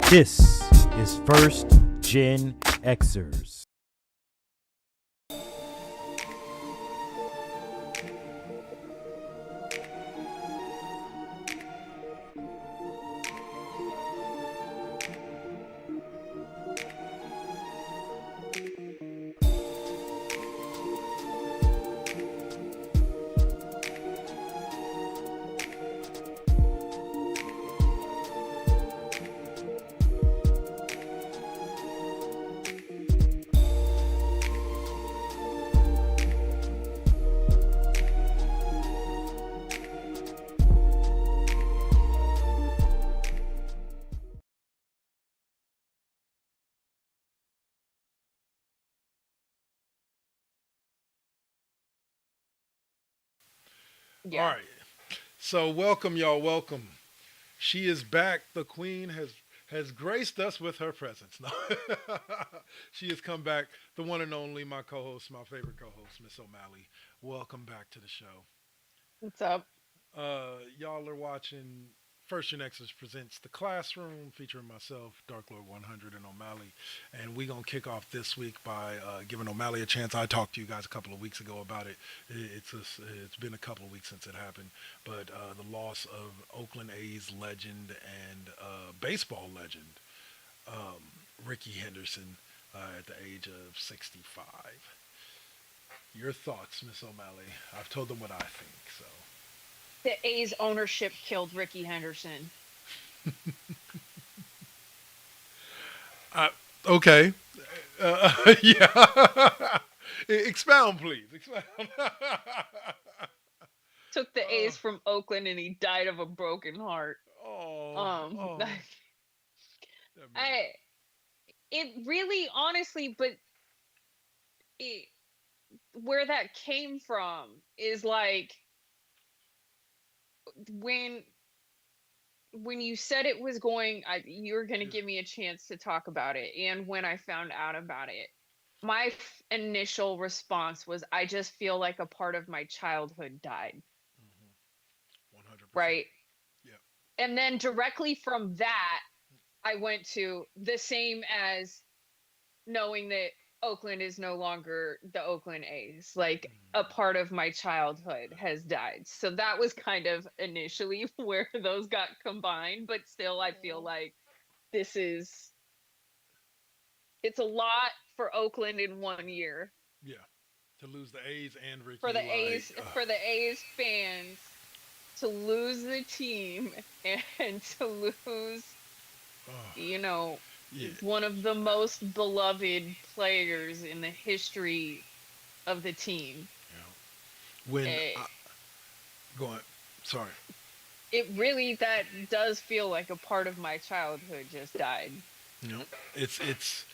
This is First Gen Xers. All Yeah. right. So welcome, y'all. Welcome. She is back. The queen has graced us with her presence. No. She has come back. The one and only, my co-host, my favorite co-host, Miss O'Malley. Welcome back to the show. What's up? Y'all are watching First Gen X's presents The Classroom, featuring myself, Dark Lord 100, and O'Malley. And we're going to kick off this week by giving O'Malley a chance. I talked to you guys a couple of weeks ago about it. It's been a couple of weeks since it happened. But the loss of Oakland A's legend and baseball legend, um, Ricky Henderson, at the age of 65. Your thoughts, Miss O'Malley? I've told them what I think, so. The A's ownership killed Ricky Henderson. Uh, okay. Yeah. Expound, please. Expound. Took the uh, A's from Oakland and he died of a broken heart. oh, Um oh, that man. I it really honestly, but it, where that came from is like when when you said it was going you were going to Yeah. give me a chance to talk about it, and when I found out about it, my initial response was I just feel like a part of my childhood died, 100%. right? Yeah. And then directly from that, I went to the same as knowing that Oakland is no longer the Oakland A's. Like a Mm, part of my childhood has died. So that was kind of initially where those got combined, but still I feel like this is it's a lot for Oakland in 1 year. yeah. To lose the A's and For Ricky, the like, A's fans to lose the team and to lose, you know, yeah. one of the most beloved players in the history of the team. You know, when It, go on, sorry. it really that does feel like a part of my childhood just died. You know, it's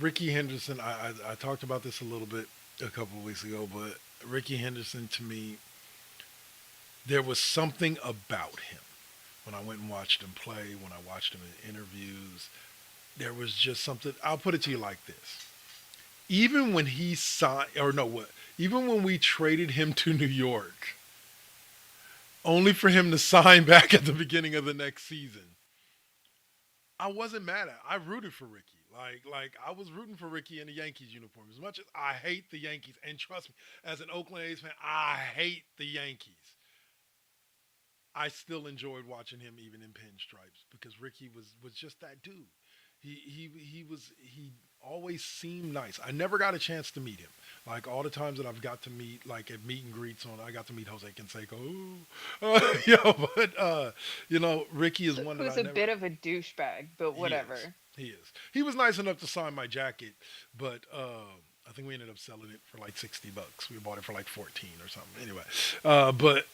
Ricky Henderson. I talked about this a little bit a couple of weeks ago, but Ricky Henderson to me, there was something about him when I went and watched him play, when I watched him in interviews. There was just something. I'll put it to you like this: even when he signed, or no, what? Even when we traded him to New York, only for him to sign back at the beginning of the next season, I wasn't mad at. I rooted for Ricky. Like I was rooting for Ricky in the Yankees uniform. As much as I hate the Yankees, and trust me, as an Oakland A's fan, I hate the Yankees. I still enjoyed watching him even in pinstripes because Ricky was just that dude. He always seemed nice. I never got a chance to meet him. Like all the times that I've got to meet, like at meet and greets on, I got to meet Jose Canseco. Ricky is one that Who's I a never. bit of a douchebag, but He is. whatever. He is. He was nice enough to sign my jacket, but I think we ended up selling it for like $60. We bought it for like 14 or something. Anyway, but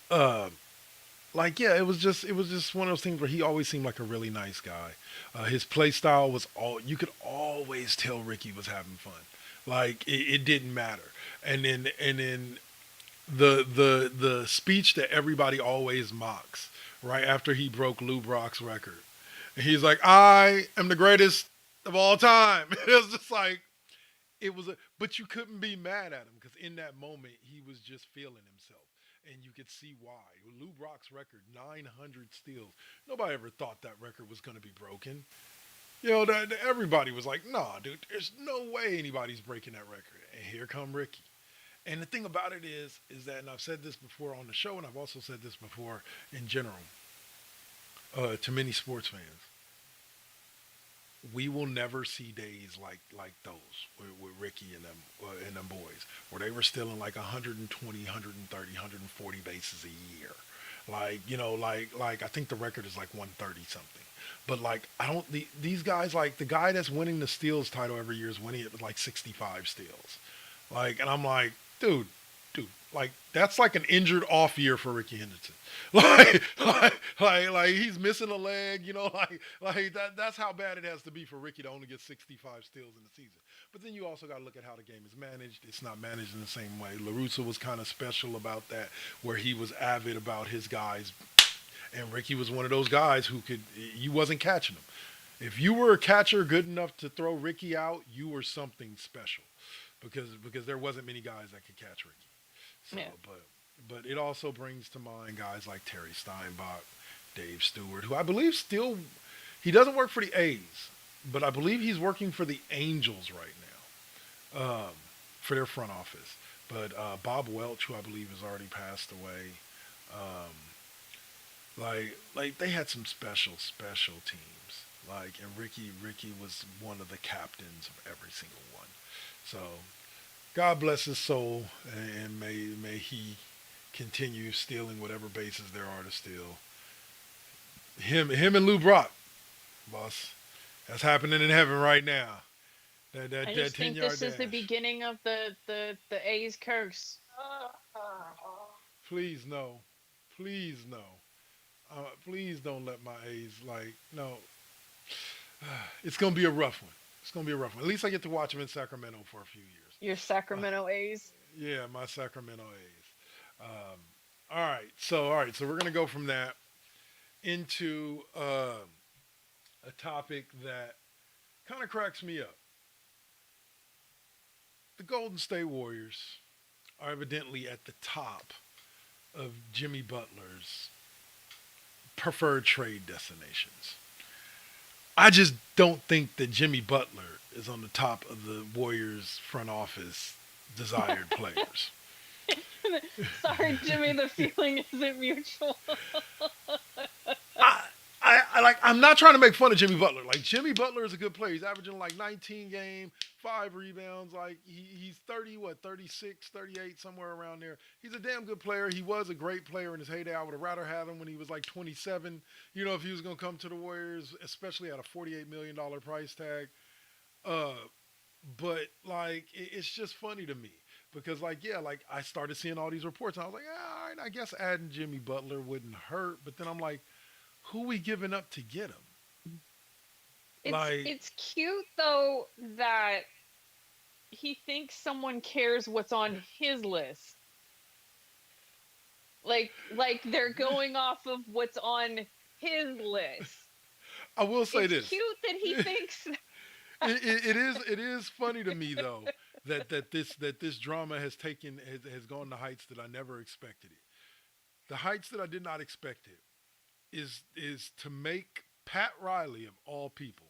like yeah, it was just one of those things where he always seemed like a really nice guy. His play style was all you could always tell Ricky was having fun. Like it didn't matter. And then the speech that everybody always mocks right after he broke Lou Brock's record. And he's like, I am the greatest of all time. It was just like but you couldn't be mad at him because in that moment he was just feeling himself. and you could see why. Lou Brock's record, 900 steals. Nobody ever thought that record was going to be broken. Everybody was like, "Nah, dude, there's no way anybody's breaking that record." And here come Ricky. And the thing about it is that, and I've said this before on the show, and I've also said this before in general, to many sports fans, we will never see days like those with Ricky and them boys, where they were stealing like 120, 130, 140 bases a year. Like I think the record is like 130 something. But like I don't these guys, like the guy that's winning the steals title every year is winning it with like 65 steals. Like, and I'm like, dude, like that's like an injured off year for Ricky Henderson. Like he's missing a leg, like that's how bad it has to be for Ricky to only get 65 steals in the season. But then you also got to look at how the game is managed. It's not managed in the same way. La Russa was kind of special about that, where he was avid about his guys, and Ricky was one of those guys who you wasn't catching him. If you were a catcher good enough to throw Ricky out, you were something special, because there wasn't many guys that could catch Ricky. So, Yeah. but it also brings to mind guys like Terry Steinbach, Dave Stewart, who I believe he doesn't work for the A's, but I believe he's working for the Angels right now, for their front office. But Bob Welch, who I believe has already passed away, like they had some special teams. And Ricky was one of the captains of every single one. So God bless his soul, and may he continue stealing whatever bases there are to steal. Him and Lou Brock, boss. That's happening in heaven right now. I That just 10 think yard this is the dash. beginning of the A's curse. Please no. Please no. Please don't let my A's, no. It's gonna be a rough one. It's gonna be a rough one. At least I get to watch them in Sacramento for a few years. Your Sacramento A's. Yeah, my Sacramento A's. All right, so we're gonna go from that into a topic that kind of cracks me up. The Golden State Warriors are evidently at the top of Jimmy Butler's preferred trade destinations. I just don't think that Jimmy Butler is on the top of the Warriors front office desired players. Sorry, Jimmy, the feeling isn't mutual. I'm not trying to make fun of Jimmy Butler. Like, Jimmy Butler is a good player. He's averaging like 19 game, 5 rebounds. Like, he's 36, 38, somewhere around there. He's a damn good player. He was a great player in his heyday. I would have rather had him when he was like 27. If he was going to come to the Warriors, especially at a $48 million price tag. But like, it's just funny to me because I started seeing all these reports and I was like, all right, I guess adding Jimmy Butler wouldn't hurt. But then I'm like, who we giving up to get him? It's cute though that he thinks someone cares what's on his list. Like they're going off of what's on his list. I will say it's this. Cute that he thinks. It is funny to me though that this drama has gone to heights that I never expected it. The heights that I did not expect it is to make Pat Riley, of all people,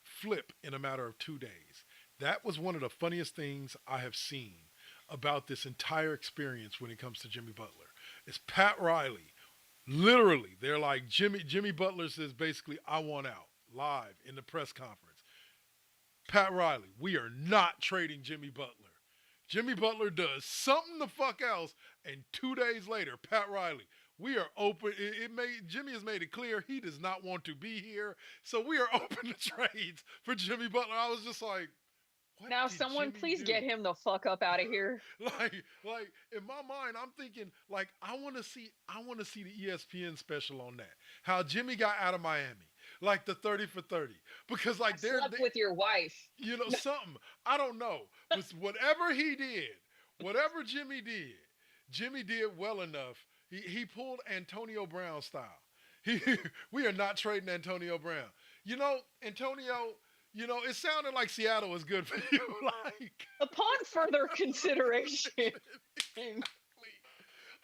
flip in a matter of 2 days. That was one of the funniest things I have seen about this entire experience when it comes to Jimmy Butler. It's Pat Riley. Literally, they're like, Jimmy Butler says basically, I want out, live in the press conference. Pat Riley, we are not trading Jimmy Butler. Jimmy Butler does something the fuck else, and 2 days later, Pat Riley, we are open. Jimmy has made it clear he does not want to be here, so we are open to trades for Jimmy Butler. I was just like, what Now, did someone Jimmy please do? get him the fuck up out of here. like in my mind, I'm thinking like I want to see the ESPN special on that. How Jimmy got out of Miami, like the 30 for 30, because like they're Slept with your wife. something I don't know, but whatever he did, whatever Jimmy did well enough. He pulled Antonio Brown style. We are not trading Antonio Brown. Antonio. It sounded like Seattle was good for you. Upon further consideration. Exactly.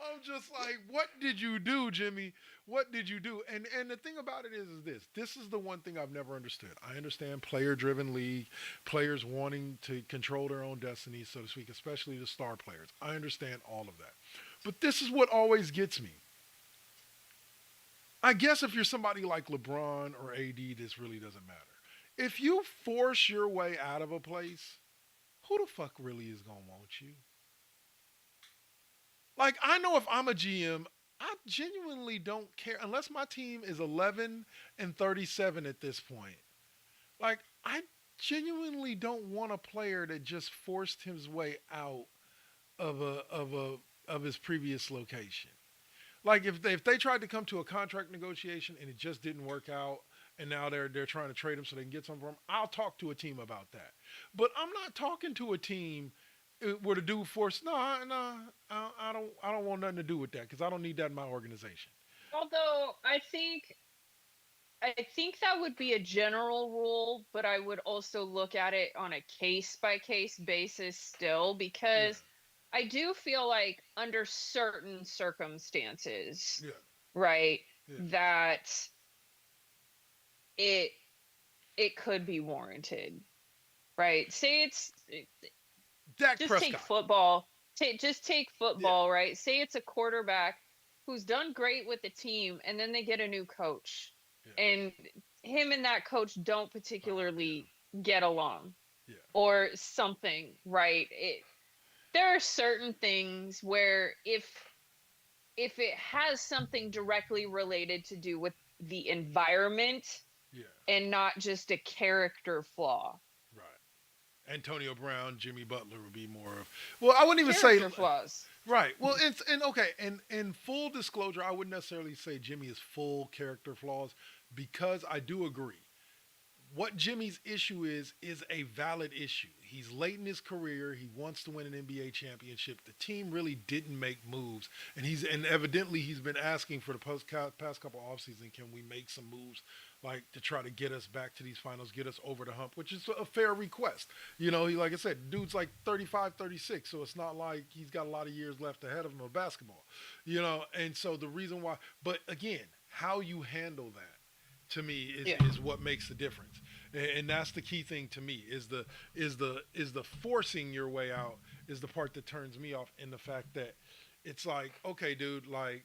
I'm just like, what did you do, Jimmy? What did you do? And the thing about it is this. This is the one thing I've never understood. I understand player driven league, players wanting to control their own destiny, so to speak, especially the star players. I understand all of that. But this is what always gets me. I guess if you're somebody like LeBron or AD, this really doesn't matter. If you force your way out of a place, who the fuck really is gonna want you? Like, I know if I'm a GM, I genuinely don't care unless my team is 11 and 37 at this point. Like, I genuinely don't want a player that just forced his way out of his previous location. Like, if they tried to come to a contract negotiation and it just didn't work out, and now they're trying to trade him so they can get something from him, I'll talk to a team about that. But I'm not talking to a team where the dude forced. No, no, I don't want nothing to do with that because I don't need that in my organization. Although I think that would be a general rule, but I would also look at it on a case by case basis still, Yeah, because I do feel like under certain circumstances, yeah, right, yeah. that it it could be warranted, right? Say it's Dak just take Prescott. football. Just take Yeah, football, right? Say it's a quarterback who's done great with the team, and then they get a new coach, yeah. and him and that coach don't Oh particularly get along, yeah, or something, right? There are certain things where if it has something directly related to do with the environment yeah, yeah. and not just a character flaw. Right. Antonio Brown, Jimmy Butler would be more of. Well, I wouldn't even say. Character flaws. Right. Well, it's and okay. And in full disclosure, I wouldn't necessarily say Jimmy is full character flaws because I do agree. What Jimmy's issue is a valid issue. He's late in his career. He wants to win an NBA championship. The team really didn't make moves, and evidently he's been asking for the past couple off season, can we make some moves like to try to get us back to these finals, get us over the hump, which is a fair request. He, like I said, dude's like 35, 36, so it's not like he's got a lot of years left ahead of him of basketball. And so the reason why, but again, how you handle that to me Yeah. is what makes the difference, and that's the key thing to me is the forcing your way out is the part that turns me off, in the fact that it's like, okay, dude, like,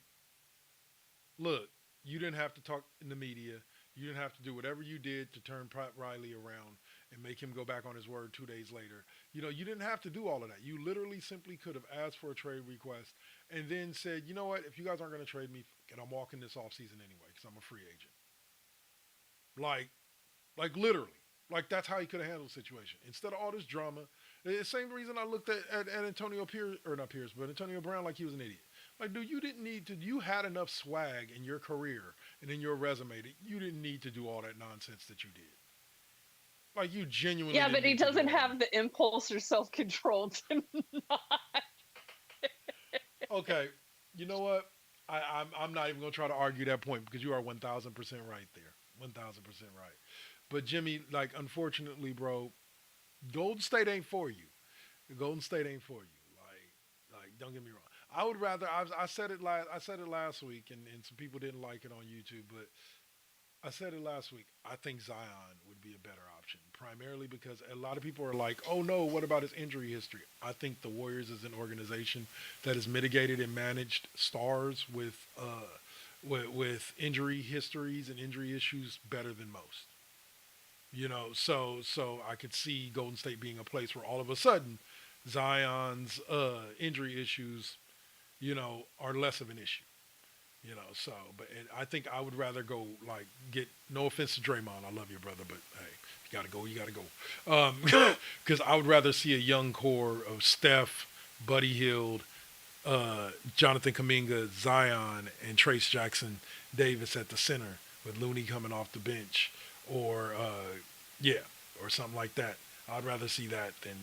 look, you didn't have to talk in the media, you didn't have to do whatever you did to turn Pat Riley around and make him go back on his word 2 days later. You didn't have to do all of that. You literally simply could have asked for a trade request and then said, you know what, if you guys aren't going to trade me, and I'm walking this offseason anyway because I'm a free agent. Like, literally. Like, that's how he could have handled the situation. Instead of all this drama, the same reason I looked at Antonio Pierce, or not Pierce, but Antonio Brown like he was an idiot. Like, dude, you didn't need to, you had enough swag in your career and in your resume that you didn't need to do all that nonsense that you did. Like, you genuinely Yeah, didn't but he need to do doesn't all have that. the impulse or self control to not. Okay, you know what? I'm not even going to try to argue that point because you are 1,000% right there. 1,000% right. But Jimmy, like, unfortunately, bro, Golden State ain't for you. The Golden State ain't for you. Don't get me wrong. I would rather. I said it last. I said it last week, and some people didn't like it on YouTube, but I said it last week. I think Zion would be a better option, primarily because a lot of people are like, "Oh no, what about his injury history?" I think the Warriors is an organization that has mitigated and managed stars with injury histories and injury issues better than most. So I could see Golden State being a place where all of a sudden Zion's injury issues, are less of an issue. But I think I would rather go, like, get, no offense to Draymond, I love you, brother, but hey, you gotta go, you gotta go. Because I would rather see a young core of Steph, Buddy Hield, Jonathan Kaminga, Zion, and Trace Jackson Davis at the center with Looney coming off the bench, or yeah, or something like that. I'd rather see that than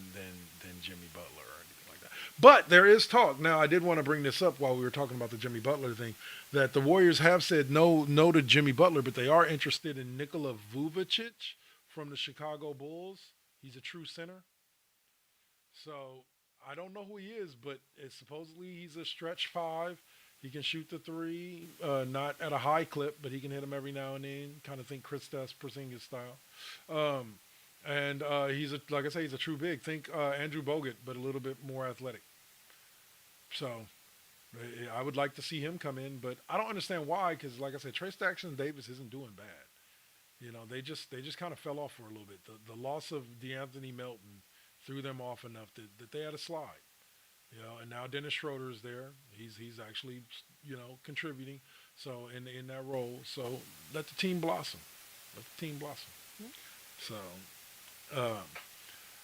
Jimmy Butler or anything like that. But there is talk. Now, I did want to bring this up while we were talking about the Jimmy Butler thing, that the Warriors have said no to Jimmy Butler, but they are interested in Nikola Vucevic from the Chicago Bulls. He's a true center. So I don't know who he is, but supposedly he's a stretch five. He can shoot the three, not at a high clip, but he can hit them every now and then. Kind of think Kristaps Porzingis style. And he's like I say, he's a true big. Think Andrew Bogut, but a little bit more athletic. So I would like to see him come in, but I don't understand why. Because like I said, Trey Jackson Davis isn't doing bad. You know, they just kind of fell off for a little bit. The loss of DeAnthony Melton threw them off enough that they had a slide. You know, and now Dennis Schroeder is there. He's actually, you know, contributing. So in that role, so let the team blossom. Let the team blossom. So,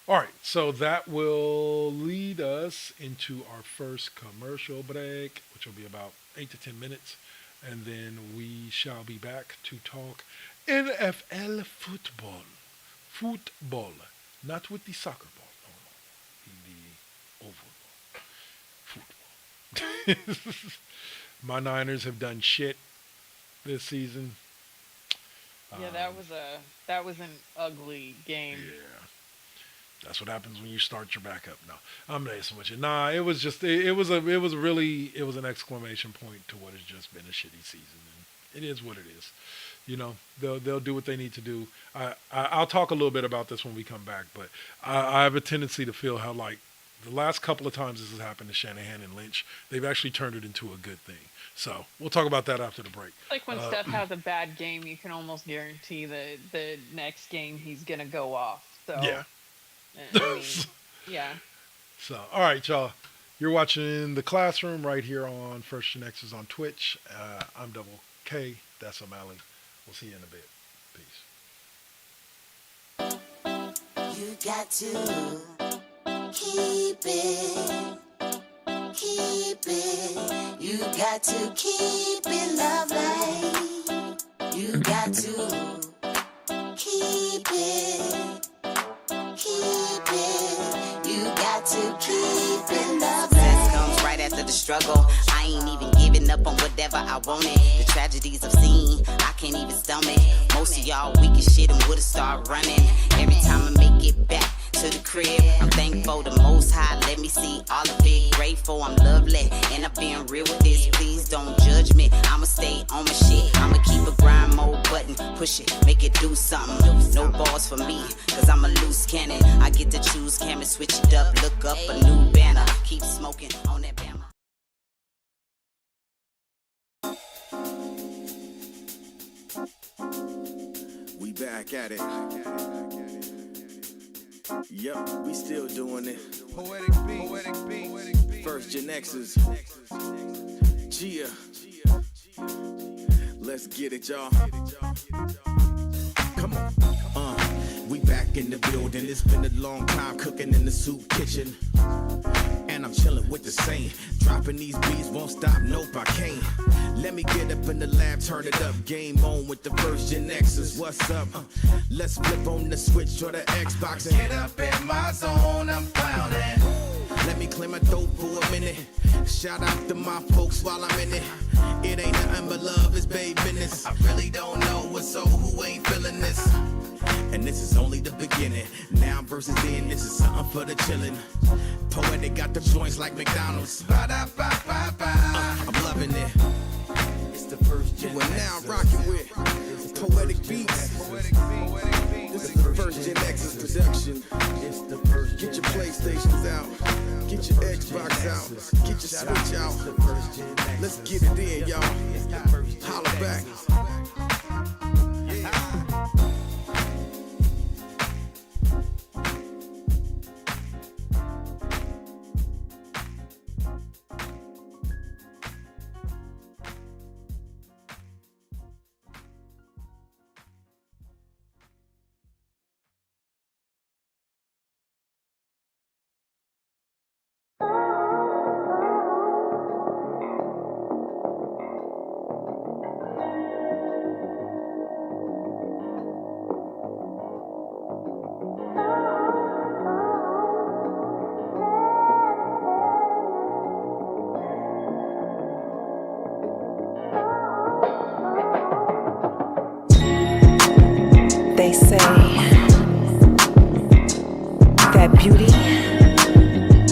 all right. So that will lead us into our first commercial break, which will be about 8 to 10 minutes, and then we shall be back to talk NFL football. Football, not with the soccer ball. No, the oval ball. Football. My Niners have done shit this season. Yeah, that was an ugly game. Yeah, that's what happens when you start your back up. No, I'm messing with you. Nah, it was just it was an exclamation point to what has just been a shitty season, and it is what it is. You know, they'll do what they need to do. I'll talk a little bit about this when we come back, but I have a tendency to feel how, like, the last couple of times this has happened to Shanahan and Lynch, they've actually turned it into a good thing. So we'll talk about that after the break. Like when Steph has a bad game, you can almost guarantee that the next game he's gonna go off. So yeah, I mean, yeah. So all right, y'all. You're watching The Classroom right here on First GenXers on Twitch. I'm Double K. That's OMalley. We'll see you in a bit. Peace. You got to keep it. You got to keep it lovely. You got to keep it. You got to keep it lovely. Success comes right after the struggle. I ain't even giving up on whatever I wanted. The tragedies I've seen, I can't even stomach. Most of y'all weak as shit and would've started running. Every time I make it back to the crib, I'm thankful the Most High let me see all of it. Grateful I'm lovely, and I'm being real with this. Please don't judge me, I'ma stay on my shit. I'ma keep a grind mode button, push it, make it do something. No balls for me, cause I'm a loose cannon. I get to choose, camera, switch it up, look up a new banner. Keep smoking on that Bama. We back at it. Yep, we still doing it. Poetic beat. First GenXers. Gia. Let's get it, y'all. Come on. We back in the building. It's been a long time cooking in the soup kitchen. And I'm chilling with the same. Dropping these beats, won't stop, nope, I can't. Let me get up in the lab, turn it up. Game on with the first GenXers. What's up? Let's flip on the switch or the Xbox and get up in my zone, I'm clowning. Let me clear my throat for a minute. Shout out to my folks while I'm in it. It ain't nothing but love, it's babe business. I really don't know what's so who ain't feeling this. And this is only the beginning. Now versus then, this is something for the chillin'. Poetic got the joints like McDonald's. I'm loving it. It's the first gen. We're now rocking with Poetic Beats. This is the first GenXers production. Get your PlayStations out. Get your Xbox out. Get your Switch out. Let's get it in, y'all. Holla back. They say that beauty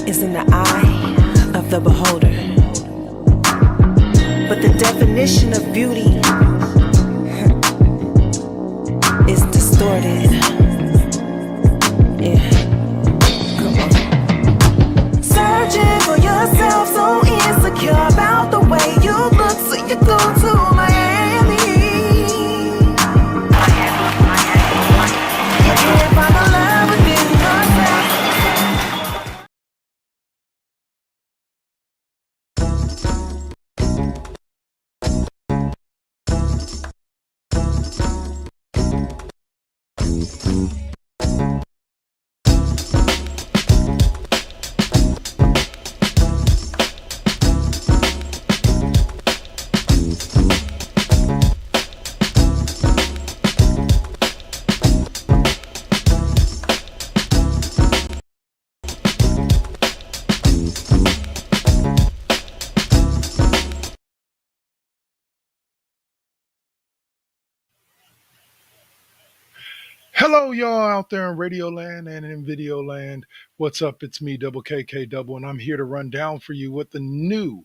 is is in the eye of the beholder. But the definition of beauty is distorted. Yeah. Come on. Searching for yourself, so insecure about the way you look, so you go to Miami. You can't find the love within yourself. Hello, y'all out there in Radio Land and in Video Land. What's up? It's me, Double KK Double, and I'm here to run down for you what the new,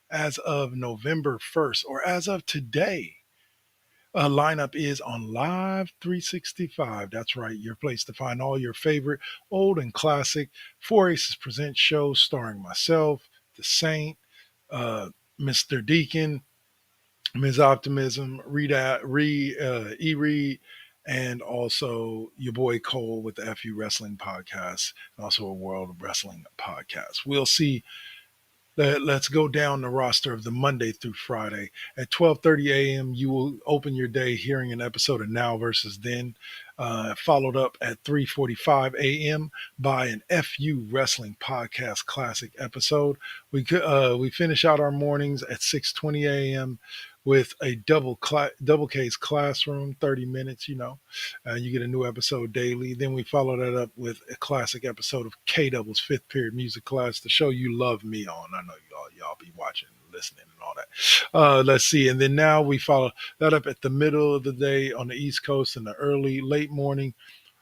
as of November 1st, or as of today, lineup is on Live 365. That's right, your place to find all your favorite old and classic 4 Aces Present shows starring myself, The Saint, uh, Mr. Deacon, Ms. Optimism, E Reed, and also your boy Cole with the FU Wrestling Podcast, and also a World of Wrestling Podcast. We'll see. Let's go down the roster of the Monday through Friday. At 12:30 a.m., you will open your day hearing an episode of Now versus Then, followed up at 3:45 a.m. by an FU Wrestling Podcast Classic episode. We finish out our mornings at 6:20 a.m. with a double case classroom, 30 minutes. You get a new episode daily. Then we follow that up with a classic episode of K Double's fifth period music class, the show you love me on. I know y'all be watching, listening, and all that. Let's see. And then now we follow that up at the middle of the day on the East Coast and the late morning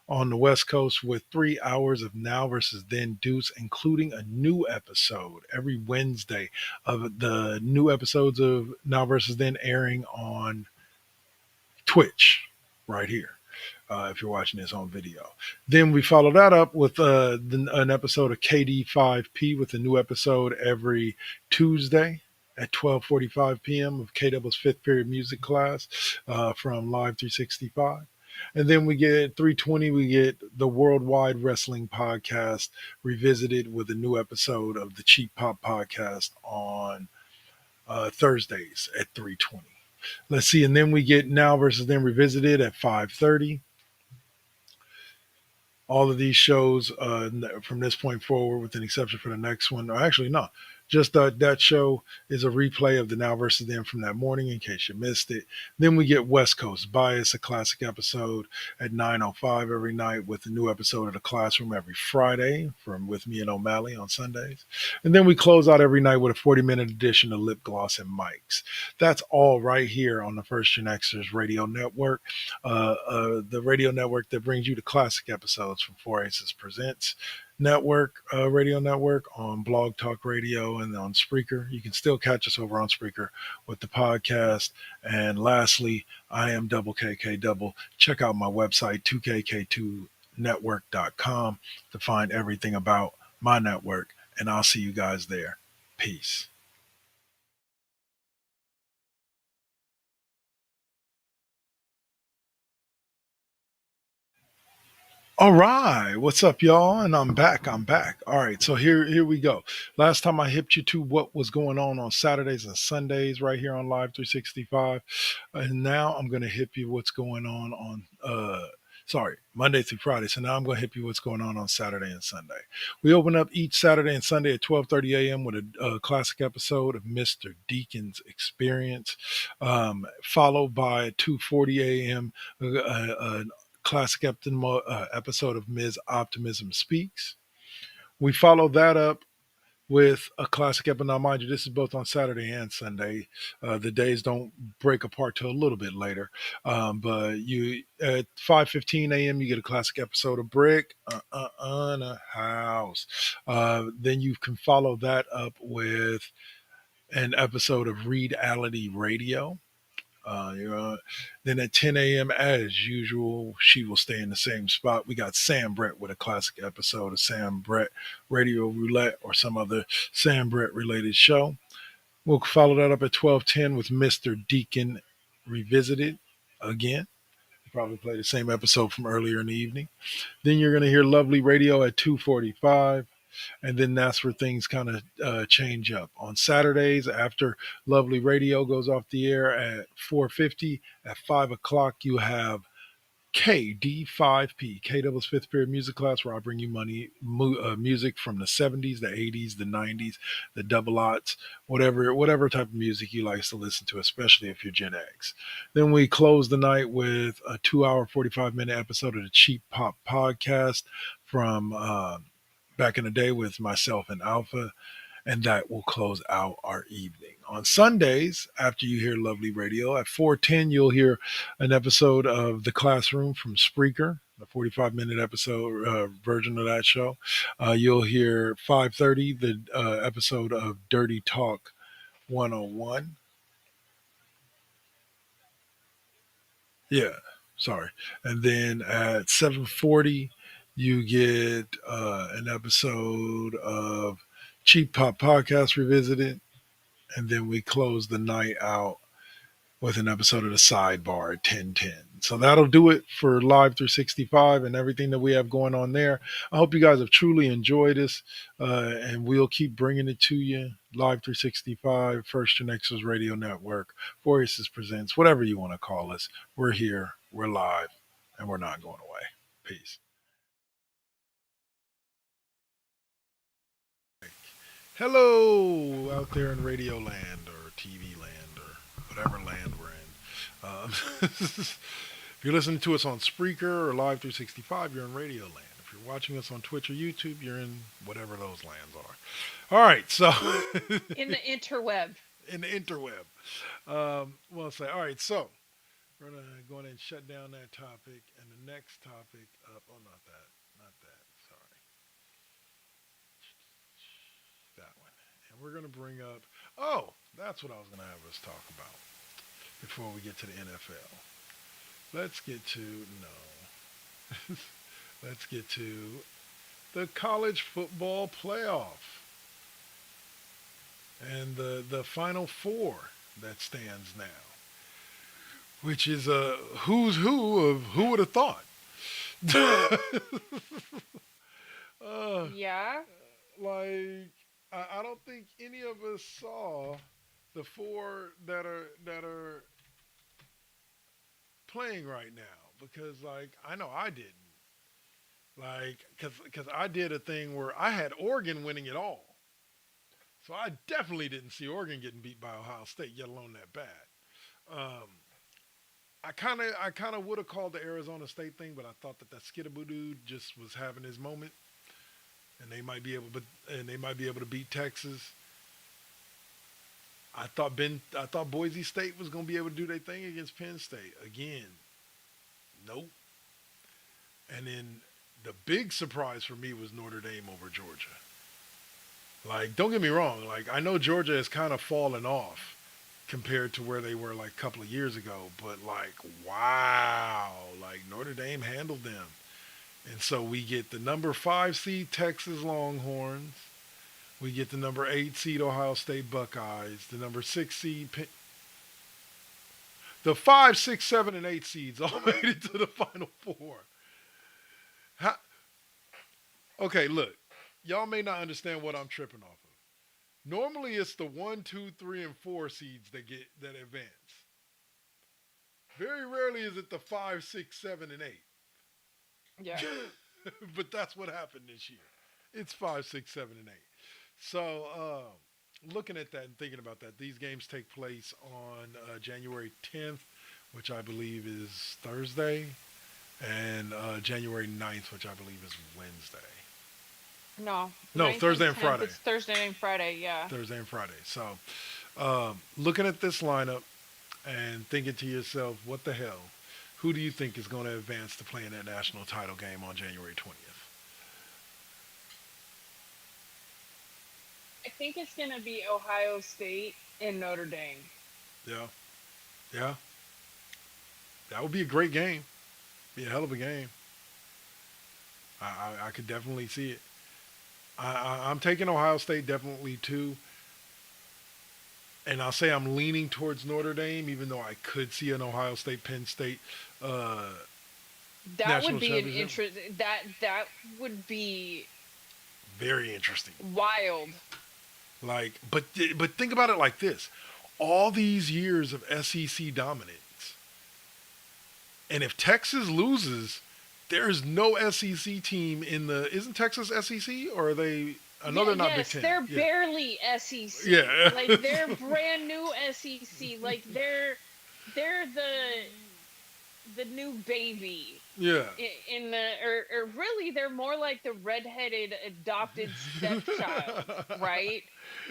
on the West Coast with 3 hours of Now versus Then Deuce, including a new episode every Wednesday of the new episodes of Now versus Then airing on Twitch right here. If you're watching this on video. Then we follow that up with an episode of KD5P with a new episode every Tuesday at 12:45 p.m. of KW's fifth period music class from Live 365. And then we get 3:20, we get the Worldwide Wrestling Podcast revisited with a new episode of the Cheap Pop Podcast on Thursdays at 3:20. Let's see, and then we get Now versus Then revisited at 5:30. All of these shows from this point forward, with an exception for the next one. Or actually, no, just that show is a replay of the Now versus Then from that morning in case you missed it. Then we get West Coast Bias, a classic episode at 9:05 every night with a new episode of The Classroom every Friday with me and OMalley on Sundays. And then we close out every night with a 40-minute edition of Lip Gloss and Mics. That's all right here on the First GenXers Radio Network, the radio network that brings you the classic episodes from 4 Aces Presents radio network on Blog Talk Radio and on Spreaker. You can still catch us over on Spreaker with the podcast. And lastly, I am Double KK Double. Check out my website, 2kk2network.com, to find everything about my network. And I'll see you guys there. Peace. All right, what's up, y'all? And I'm back. All right, so here we go. Last time I hipped you to what was going on Saturdays and Sundays right here on Live 365, and now I'm going to hip you what's going on Monday through Friday. So now I'm going to hip you what's going on Saturday and Sunday. We open up each Saturday and Sunday at 12:30 a.m. with a classic episode of Mr. Deacon's Experience, followed by 2:40 a.m. An classic episode of Ms. Optimism Speaks. We follow that up with a classic episode. Now, mind you, this is both on Saturday and Sunday. The days don't break apart till a little bit later. But you at 5:15 a.m. you get a classic episode of Brick in a House. Then you can follow that up with an episode of Reality Radio. You know, then at 10 a.m. as usual, she will stay in the same spot. We got Sam Brett with a classic episode of Sam Brett Radio Roulette or some other Sam Brett related show. We'll follow that up at 12:10 with Mr. Deacon Revisited again. Probably play the same episode from earlier in the evening. Then you're going to hear Lovely Radio at 2:45. And then that's where things kind of change up. On Saturdays, after Lovely Radio goes off the air at 4:50, at 5 o'clock, you have KD5P, K Double's fifth period music class, where I bring you music from the 70s, the 80s, the 90s, the double aughts, whatever type of music you like to listen to, especially if you're Gen X. Then we close the night with a 2-hour, 45-minute episode of the Cheap Pop Podcast from back in the day with myself and Alpha, and that will close out our evening. On Sundays, after you hear Lovely Radio, at 4:10, you'll hear an episode of The Classroom from Spreaker, the 45-minute episode version of that show. You'll hear 5:30, the episode of Dirty Talk 101. Yeah, sorry. And then at 7:40, you get an episode of Cheap Pop Podcast Revisited. And then we close the night out with an episode of the Sidebar at 10:10. So that'll do it for Live 365 and everything that we have going on there. I hope you guys have truly enjoyed this, and we'll keep bringing it to you. Live 365, First GenXers Radio Network, Voices Presents, whatever you want to call us. We're here, we're live, and we're not going away. Peace. Hello out there in Radio Land or TV Land or whatever land we're in. If you're listening to us on Spreaker or Live 365, you're in Radio Land. If you're watching us on Twitch or YouTube, you're in whatever those lands are. All right, so In the interweb. in the interweb. Well, say, all right, so we're gonna go ahead and shut down that topic, and the next topic up. Oh, not that. Sorry. That one. And we're going to bring up, that's what I was going to have us talk about before we get to the NFL. Let's get to the college football playoff and the Final Four that stands now, which is a who's who of who would have thought. Yeah. Like, I don't think any of us saw the four that are playing right now, because like I know I didn't, like because I did a thing where I had Oregon winning it all, so I definitely didn't see Oregon getting beat by Ohio State, yet alone that bad. I kind of would have called the Arizona State thing, but I thought that Skidaboo dude just was having his moment, and they might be able to beat Texas. I thought Boise State was going to be able to do their thing against Penn State again. Nope. And then the big surprise for me was Notre Dame over Georgia. Like, don't get me wrong. Like, I know Georgia has kind of fallen off compared to where they were like a couple of years ago, but like, wow, like Notre Dame handled them. And so we get the number 5 seed Texas Longhorns. We get the number 8 seed Ohio State Buckeyes. The number 6 seed the 5, 6, 7, and 8 seeds all made it to the Final Four. Okay, look. Y'all may not understand what I'm tripping off of. Normally it's the 1, 2, 3, and 4 seeds that advance. Very rarely is it the 5, 6, 7, and 8. Yeah. But that's what happened this year. It's 5, 6, 7, and 8. So, looking at that and thinking about that, these games take place on January 10th, which I believe is Thursday, and January 9th, which I believe is Wednesday. No, No, 9th Thursday and 10th. Friday. It's Thursday and Friday. Yeah. Thursday and Friday. So, looking at this lineup and thinking to yourself, what the hell? Who do you think is going to advance to play in that national title game on January 20th? I think it's gonna be Ohio State and Notre Dame. Yeah. Yeah. That would be a great game. Be a hell of a game. I could definitely see it. I'm taking Ohio State definitely too. And I'll say I'm leaning towards Notre Dame, even though I could see an Ohio State, Penn State That national would be an championship. interest. That would be Very interesting. wild. Like, but think about it like this: all these years of SEC dominance, and if Texas loses, there's no SEC team in the. Isn't Texas SEC, or are they? I know they're not Big Yes, Ten. they're Yeah. barely SEC. Yeah. Like they're brand new SEC. Like they're the new baby Yeah. in the or really they're more like the redheaded adopted stepchild, right?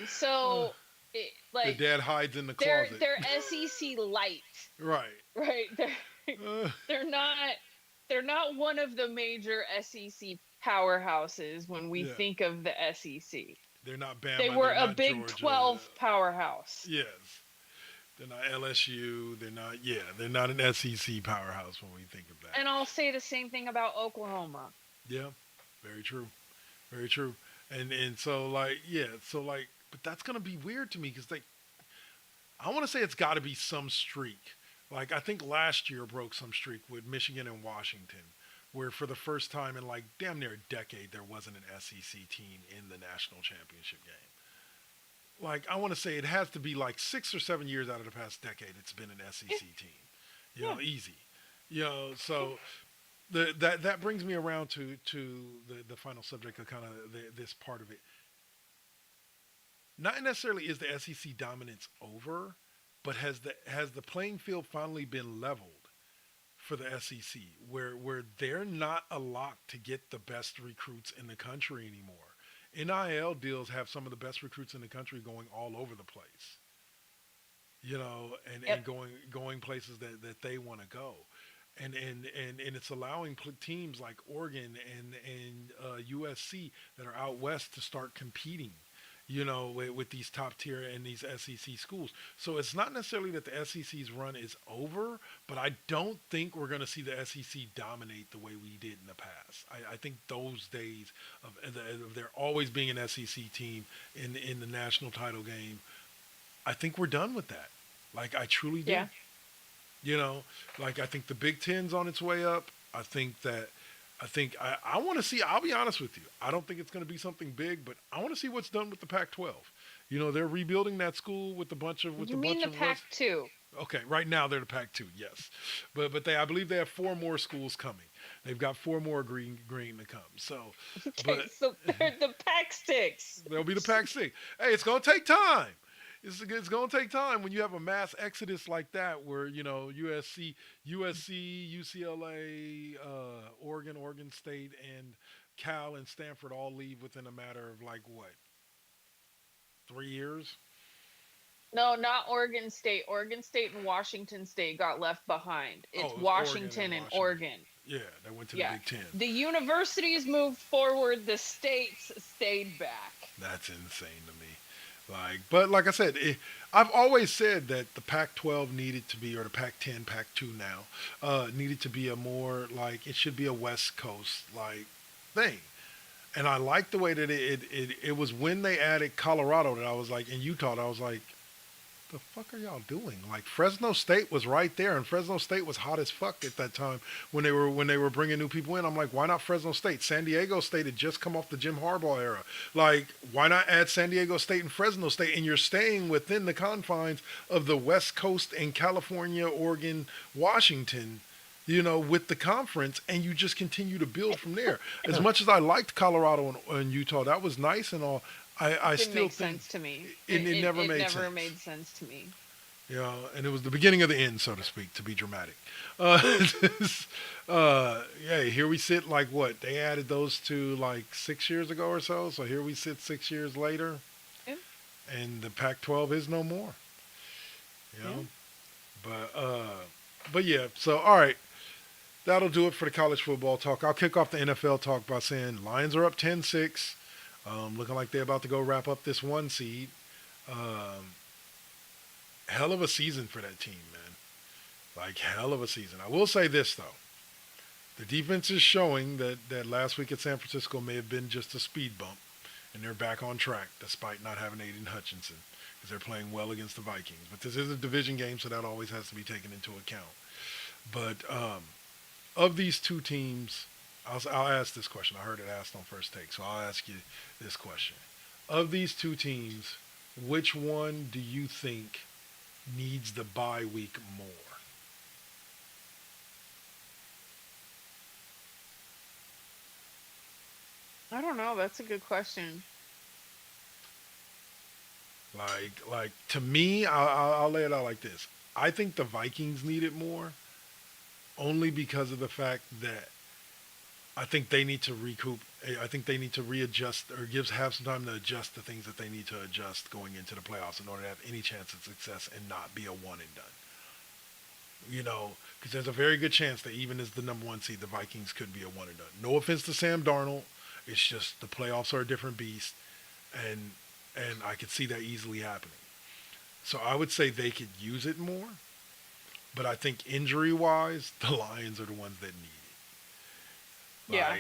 So The like dad hides in the they're closet. SEC light, Right. right? Uh, They're not one of the major SEC powerhouses when we Yeah. think of the SEC. they're not Bama. They were they're a not Big Georgia. 12 powerhouse. Yes. They're not LSU. They're not. Yeah. They're not an SEC powerhouse when we think of that. And I'll say the same thing about Oklahoma. Yeah, very true, very true. And so like, but that's gonna be weird to me because I want to say it's got to be some streak. Like I think last year broke some streak with Michigan and Washington, where for the first time in like damn near a decade there wasn't an SEC team in the national championship game. Like I want to say it has to be like 6 or 7 years out of the past decade it's been an SEC team. You know, easy. You know, so. That brings me around to the final subject of kind of this part of it. Not necessarily is the SEC dominance over, but has the playing field finally been leveled for the SEC, where they're not a lock to get the best recruits in the country anymore. NIL deals have some of the best recruits in the country going all over the place. You know, and going places that they want to go. And it's allowing teams like Oregon and USC that are out west to start competing, you know, with these top tier and these SEC schools. So it's not necessarily that the SEC's run is over, but I don't think we're going to see the SEC dominate the way we did in the past. I think those days of there always being an SEC team in the national title game, I think we're done with that. Like I truly do. Yeah. You know, like I think the Big Ten's on its way up. I want to see, I'll be honest with you. I don't think it's going to be something big, but I want to see what's done with the Pac-12. You know, they're rebuilding that school with a bunch of You mean the Pac-2? Okay, right now they're the Pac-2, yes. But I believe they have 4 more schools coming. They've got 4 more green to come. So, Okay, so they're the Pac-6. they'll be the Pac-6. Hey, it's going to take time. It's going to take time when you have a mass exodus like that where, you know, USC, UCLA, Oregon State, and Cal and Stanford all leave within a matter of like, what, 3 years? No, not Oregon State. Oregon State and Washington State got left behind. It's It's Washington and Oregon. Yeah, they went to Yeah. the Big Ten. The universities moved forward. The states stayed back. That's insane to me. But like I said, I've always said that the Pac-12 needed to be, or the Pac-10, Pac-2 now, needed to be a more like, it should be a West Coast like thing. And I like the way that it was when they added Colorado that I was like, in Utah, that I was like, the fuck are y'all doing? Like Fresno State was right there, and Fresno State was hot as fuck at that time when they were bringing new people in. I'm like, why not Fresno State? San Diego State had just come off the Jim Harbaugh era. Like, why not add San Diego State and Fresno State? And you're staying within the confines of the West Coast and California, Oregon, Washington, you know, with the conference, and you just continue to build from there. As much as I liked Colorado and Utah, that was nice and all. I Didn't still make think sense to me. it never It made never sense. made sense to me. And it was the beginning of the end, so to speak, to be dramatic. Uh, yeah, here we sit like what? They added those to like 6 years ago or so. So here we sit 6 years later, Yeah. and the Pac-12 is no more. You Yeah. know, but yeah. So all right, that'll do it for the college football talk. I'll kick off the NFL talk by saying Lions are up 10-6, looking like they're about to go wrap up this one seed. Um, Hell of a season for that team, man. Like hell of a season. I will say this though. The defense is showing that last week at San Francisco may have been just a speed bump, and they're back on track despite not having Aiden Hutchinson because they're playing well against the Vikings. But this is a division game, so that always has to be taken into account. But of these two teams, I'll ask this question. I heard it asked on First Take, so I'll ask you this question. Of these two teams, which one do you think needs the bye week more? I don't know. That's a good question. Like to me, I'll lay it out like this. I think the Vikings need it more, only because of the fact that I think they need to recoup. I think they need to readjust or have some time to adjust the things that they need to adjust going into the playoffs in order to have any chance of success and not be a one and done. Because there's a very good chance that even as the number one seed, the Vikings could be a one and done. No offense to Sam Darnold, it's just the playoffs are a different beast, and I could see that easily happening. So I would say they could use it more, but I think injury wise, the Lions are the ones that need it. Yeah.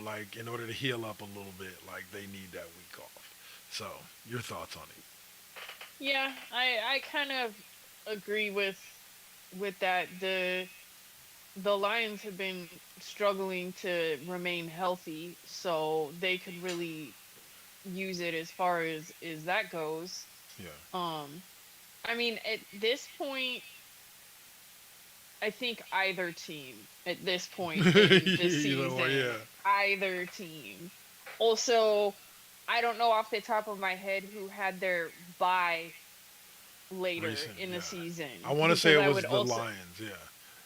Like in order to heal up a little bit, like they need that week off. So your thoughts on it? Yeah, I kind of agree with that. The Lions have been struggling to remain healthy, so they could really use it as far as that goes. Yeah. I mean, at this point, I think either team at this point in the Either way, season, yeah. either team. Also, I don't know off the top of my head who had their bye later Recent, in yeah. the season. I want to say Because it I was would the also, Lions. Yeah.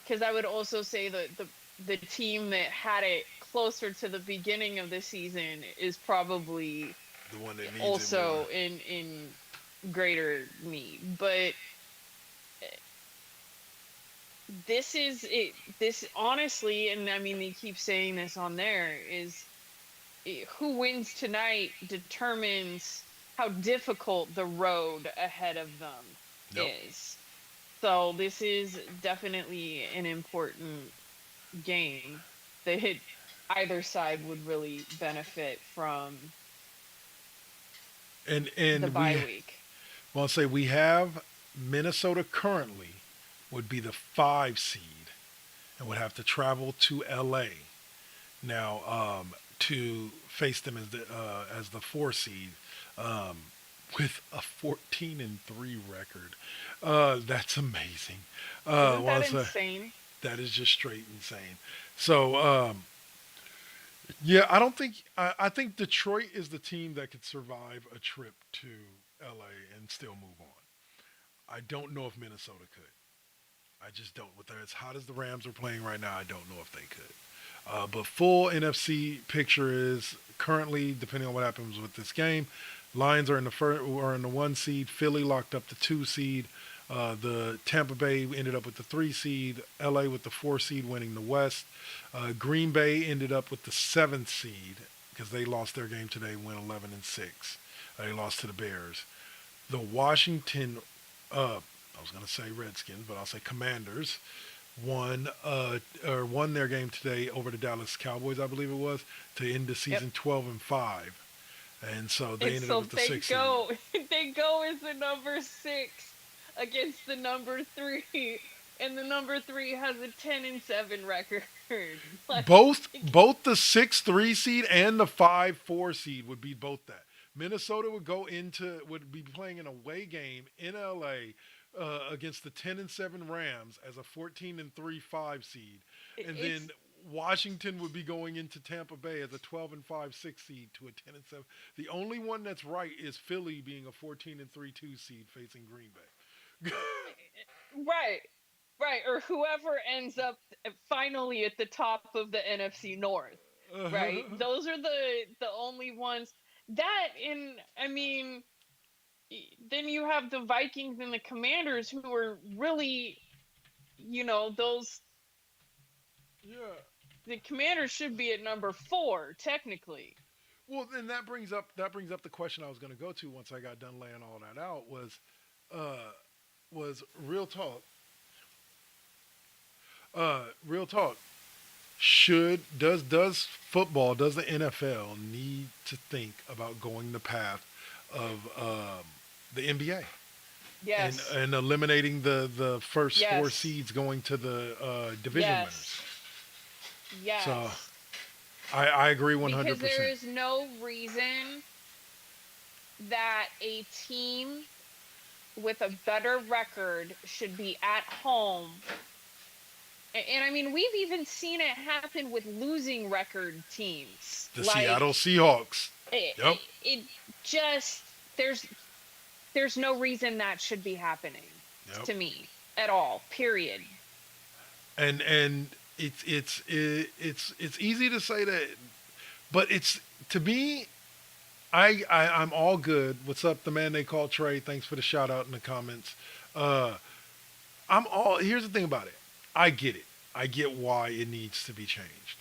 because I would also say that the team that had it closer to the beginning of the season is probably The one that needs it more. also in greater need. But this is it. This honestly, and I mean they keep saying this on there, is who wins tonight determines how difficult the road ahead of them Yep. is. So this is definitely an important game that either side would really benefit from And the bye week. well, I'll say we have Minnesota currently would be the 5 seed and would have to travel to LA now to face them as the 4 seed um, with a 14-3 record. That's amazing. Isn't Well, that insane? that is just straight insane. So yeah, I don't think I think Detroit is the team that could survive a trip to LA and still move on. I don't know if Minnesota could. I just don't. With as hot as the Rams are playing right now, I don't know if they could. But full NFC picture is currently, depending on what happens with this game, Lions are in the are in the 1 seed. Philly locked up the 2 seed. The Tampa Bay ended up with the 3 seed. LA with the 4 seed, winning the West. Green Bay ended up with the 7th seed because they lost their game today, went 11-6. They lost to the Bears. The Washington, I was going to say Redskins, but I'll say Commanders, won their game today over the Dallas Cowboys, I believe it was, to end the season 12-5. And so they And ended so up with the they 6 go they go as the number 6 against the number 3, and the number 3 has a 10-7 record. Like, Both the 6-3 seed and the 5-4 seed would be both that. Minnesota would be playing an away game in LA against the 10-7 Rams as a 14-3 5 seed, and it's then Washington would be going into Tampa Bay as a 12-5 6 seed to a 10-7. The only one that's right is Philly being a 14-3 2 seed facing Green Bay. Right. Right. Or whoever ends up finally at the top of the NFC North. Right. Those are the only ones that in I mean then you have the Vikings and the Commanders who are really, those Yeah. the Commanders should be at number 4 technically. Well, then that brings up the question I was going to go to once I got done laying all that out uh, was real talk. Real talk. Does the NFL need to think about going the path of the NBA and Yes. and eliminating the first four Yes. seeds going to the division winners? Yes. So Yes. I agree Because there 100%. is no reason that a team with a better record should be at home. And I mean, we've even seen it happen with losing record teams. The Like Seattle Seahawks. Yep. it just there's no reason that should be happening Yep. to me at all. Period. And it's easy to say that, but it's to me. I'm all good. What's up, the man they call Trey? Thanks for the shout out in the comments. Uh, I'm all. Here's the thing about it. I get it. I get why it needs to be changed.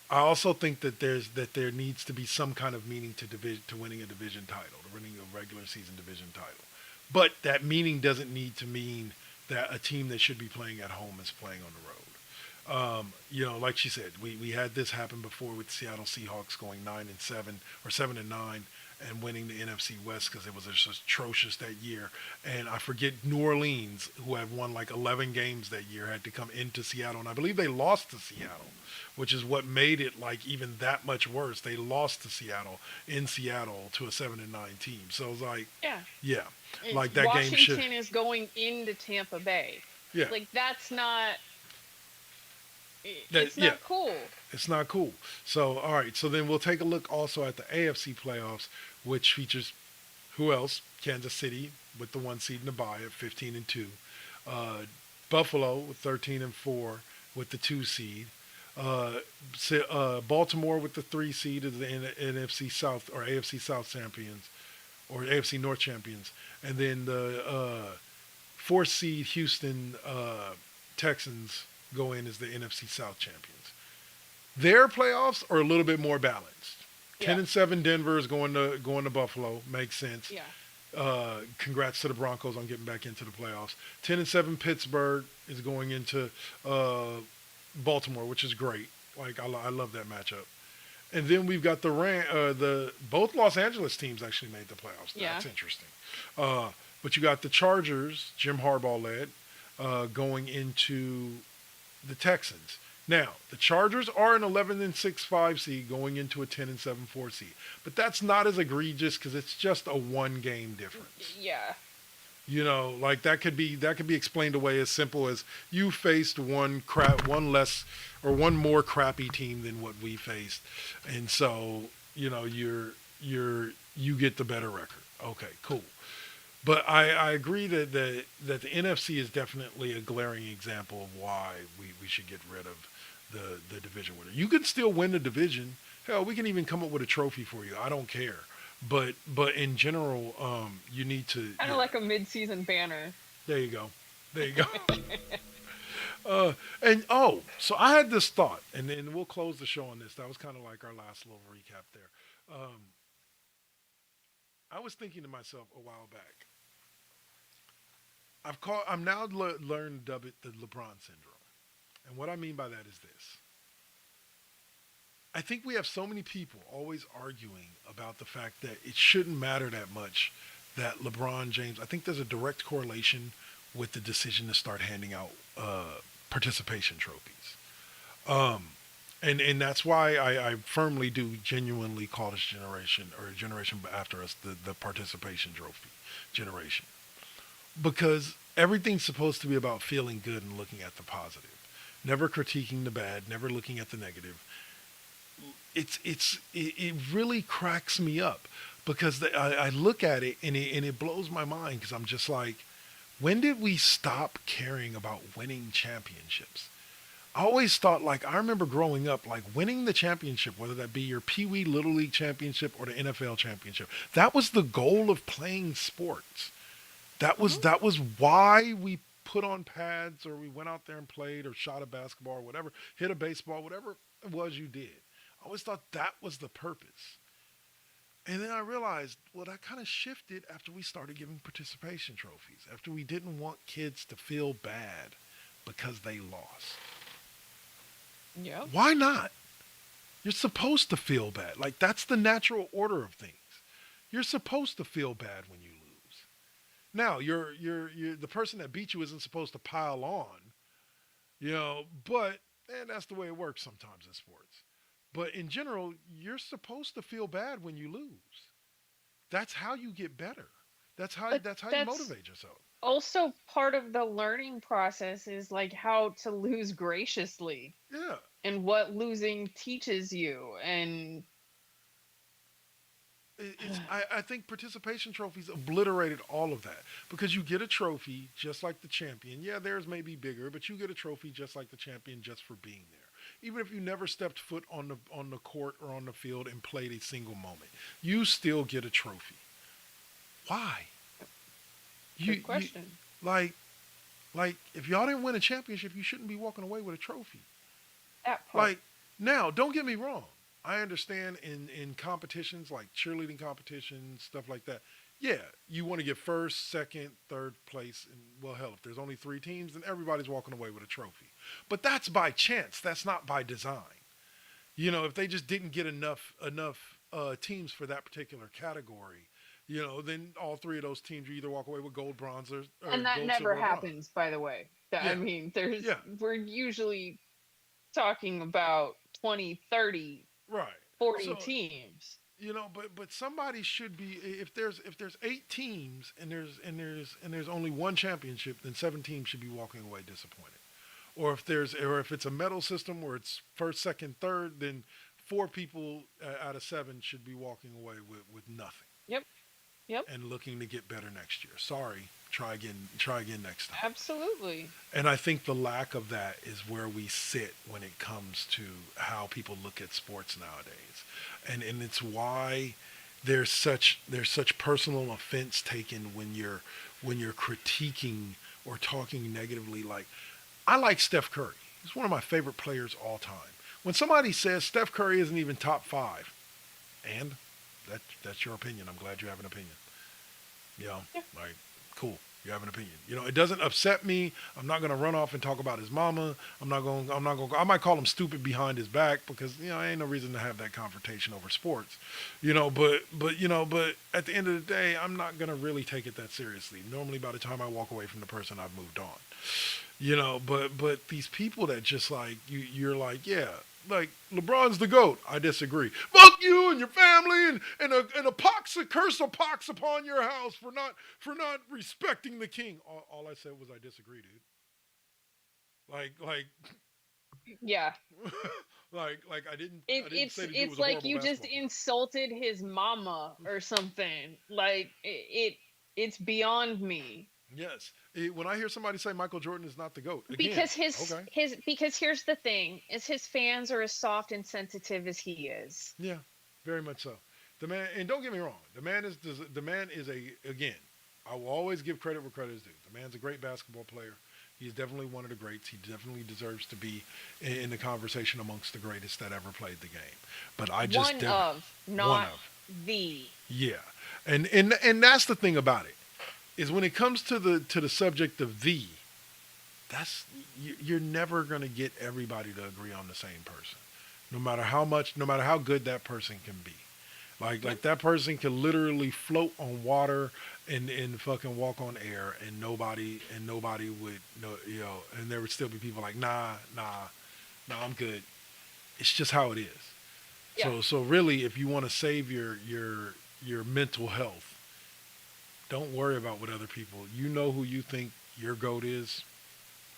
I also think that there needs to be some kind of meaning to winning a division title, to winning a regular season division title. But that meaning doesn't need to mean that a team that should be playing at home is playing on the road. Like she said, we had this happen before with Seattle Seahawks going 9-7 or 7-9 and winning the NFC West because it was just atrocious that year. And I forget New Orleans, who had won like 11 games that year, had to come into Seattle, and I believe they lost to Seattle, which is what made it like even that much worse. They lost to Seattle in Seattle to a 7-9 team. So it was like, Yeah. yeah, like that game Washington should, is going into Tampa Bay. yeah, Like that's not that, it's yeah. not cool. It's not cool. So, all right. So then we'll take a look also at the AFC playoffs, which features who else? Kansas City with the 1 seed in the bye at 15-2. Buffalo with 13-4 with the 2 seed. Baltimore with the 3 seed as the NFC South or AFC South champions or AFC North champions. And then the 4 seed Houston Texans go in as the NFC South champions. Their playoffs are a little bit more balanced. Yeah. 10-7 Denver is going to Buffalo. Makes sense. Yeah. Congrats to the Broncos on getting back into the playoffs. 10-7 Pittsburgh is going into Baltimore, which is great. Like I love that matchup. And then we've got the both Los Angeles teams actually made the playoffs. Yeah. That's interesting. But you got the Chargers, Jim Harbaugh led, going into the Texans. Now, the Chargers are an 11-6 seed going into a 10-7 seed. But that's not as egregious because it's just a 1-game difference. Yeah. Like that could be explained away as simple as you faced one less or one more crappy team than what we faced. And so, you get the better record. Okay, cool. But I agree that the NFC is definitely a glaring example of why we should get rid of the division winner. You can still win the division. Hell, we can even come up with a trophy for you. I don't care. But in general, you need to Kind of like a mid-season banner. There you go. So I had this thought, and then we'll close the show on this. That was kind of like our last little recap there. I was thinking to myself a while back. I'm now learned to dub it the LeBron syndrome. And what I mean by that is this. I think we have so many people always arguing about the fact that it shouldn't matter that much that LeBron James, I think there's a direct correlation with the decision to start handing out participation trophies. And that's why I firmly do genuinely call this generation or a generation after us the participation trophy generation. Because everything's supposed to be about feeling good and looking at the positive. Never critiquing the bad, never looking at the negative. It really cracks me up because I look at it and it blows my mind because I'm just like, when did we stop caring about winning championships? I always thought, like, I remember growing up, like, winning the championship, whether that be your Pee Wee Little League championship or the NFL championship, that was the goal of playing sports. That was why we put on pads or we went out there and played or shot a basketball or whatever, hit a baseball, whatever it was you did. I always thought that was the purpose. And then I realized, well, that kind of shifted after we started giving participation trophies, after we didn't want kids to feel bad because they lost. Yeah. Why not? You're supposed to feel bad. Like, that's the natural order of things. You're supposed to feel bad when you lose. Now, you're the person that beat you isn't supposed to pile on, but and that's the way it works sometimes in sports. But in general, you're supposed to feel bad when you lose. That's how you get better. That's how But that's how you that's motivate yourself. also part of the learning process is like how to lose graciously Yeah. and what losing teaches you. And I think participation trophies obliterated all of that because you get a trophy just like the champion. Yeah, theirs may be bigger, but you get a trophy just like the champion just for being there. Even if you never stepped foot on the court or on the field and played a single moment, you still get a trophy. Why? good question. Like like if y'all didn't win a championship, you shouldn't be walking away with a trophy. That part. Like, now, don't get me wrong. I understand in competitions like cheerleading competitions, stuff like that. Yeah, you want to get first, second, third place. And, well, hell, if there's only 3 teams, then everybody's walking away with a trophy. But that's by chance. That's not by design. If they just didn't get enough teams for that particular category, then all 3 of those teams you either walk away with gold, bronze, or And that gold, never silver, or bronze. happens, by the way. I Yeah, mean, yeah, we're usually talking about 20, 30, right. 40 So teams. but somebody should be, if there's 8 teams and there's only one championship, then 7 teams should be walking away disappointed. Or if it's a medal system where it's first, second, third, then 4 people out of 7 should be walking away with nothing Yep. Yep. and looking to get better next year. Sorry, try again next time. Absolutely. And I think the lack of that is where we sit when it comes to how people look at sports nowadays. And it's why there's such personal offense taken when you're critiquing or talking negatively. Like, I like Steph Curry. He's one of my favorite players all time. When somebody says Steph Curry isn't even top 5, and that's your opinion. I'm glad you have an opinion. Like, cool. You have an opinion. It doesn't upset me. I'm not gonna run off and talk about his mama. I might call him stupid behind his back because ain't no reason to have that confrontation over sports. But at the end of the day, I'm not gonna really take it that seriously. Normally, by the time I walk away from the person, I've moved on. But these people that just like you're like, yeah, like LeBron's the GOAT. I disagree. Fuck you and your family and a curse of pox upon your house for not respecting the king. All I said was I disagree, dude. Like Yeah. like I didn't It's say that he was it's a like horrible you just basketball player. insulted his mama or something. Like it's beyond me. Yes. When I hear somebody say Michael Jordan is not the GOAT, again, Because okay. because here's the thing, is his fans are as soft and sensitive as he is. Yeah, very much so. The man, and don't get me wrong, the man is again, I will always give credit where credit is due. The man's a great basketball player. He's definitely one of the greats. He definitely deserves to be in the conversation amongst the greatest that ever played the game. But I just One of, not one of. the. Yeah, and that's the thing about it, is when it comes to the subject of you're never going to get everybody to agree on the same person, no matter how good that person can be. Like that person can literally float on water and fucking walk on air, and nobody would know, and there would still be people like, nah, I'm good. It's just how it is. Yeah. So really, if you want to save your mental health, don't worry about what other people. You know who you think your GOAT is.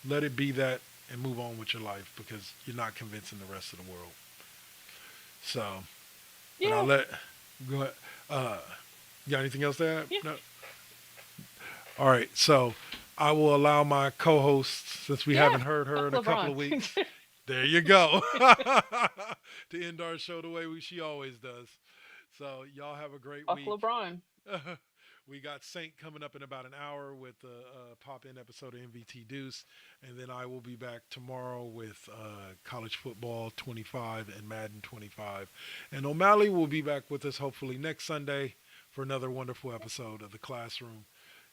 Let it be that and move on with your life, because you're not convincing the rest of the world. So, Yeah. Go ahead. You got anything else to add? Yeah. No. All right. So I will allow my co-host, since we haven't heard her in a couple of LeBron. weeks. There you go. To end our show the way she always does. So y'all have a great Fuck week. LeBron. We got Saint coming up in about an hour with a pop-in episode of MVT Deuce, and then I will be back tomorrow with College Football 25 and Madden 25. And OMalley will be back with us hopefully next Sunday for another wonderful episode of The Classroom.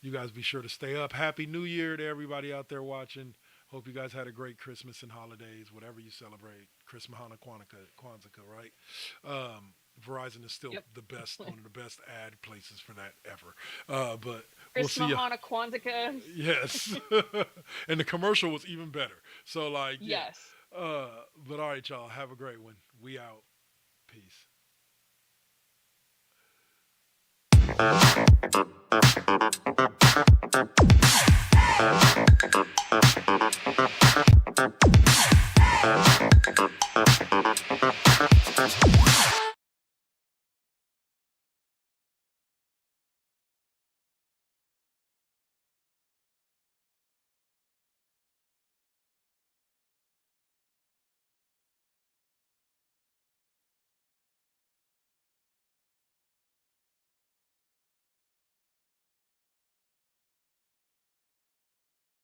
You guys be sure to stay up. Happy New Year to everybody out there watching. Hope you guys had a great Christmas and holidays, whatever you celebrate. Christmas, Kwanzaa, right? Verizon is still the best, one of the best ad places for that ever. But we'll see you. Chris Kwanzaa. Yes. And the commercial was even better. So, like, yeah. Yes. But all right, y'all. Have a great one. We out. Peace. Thank you.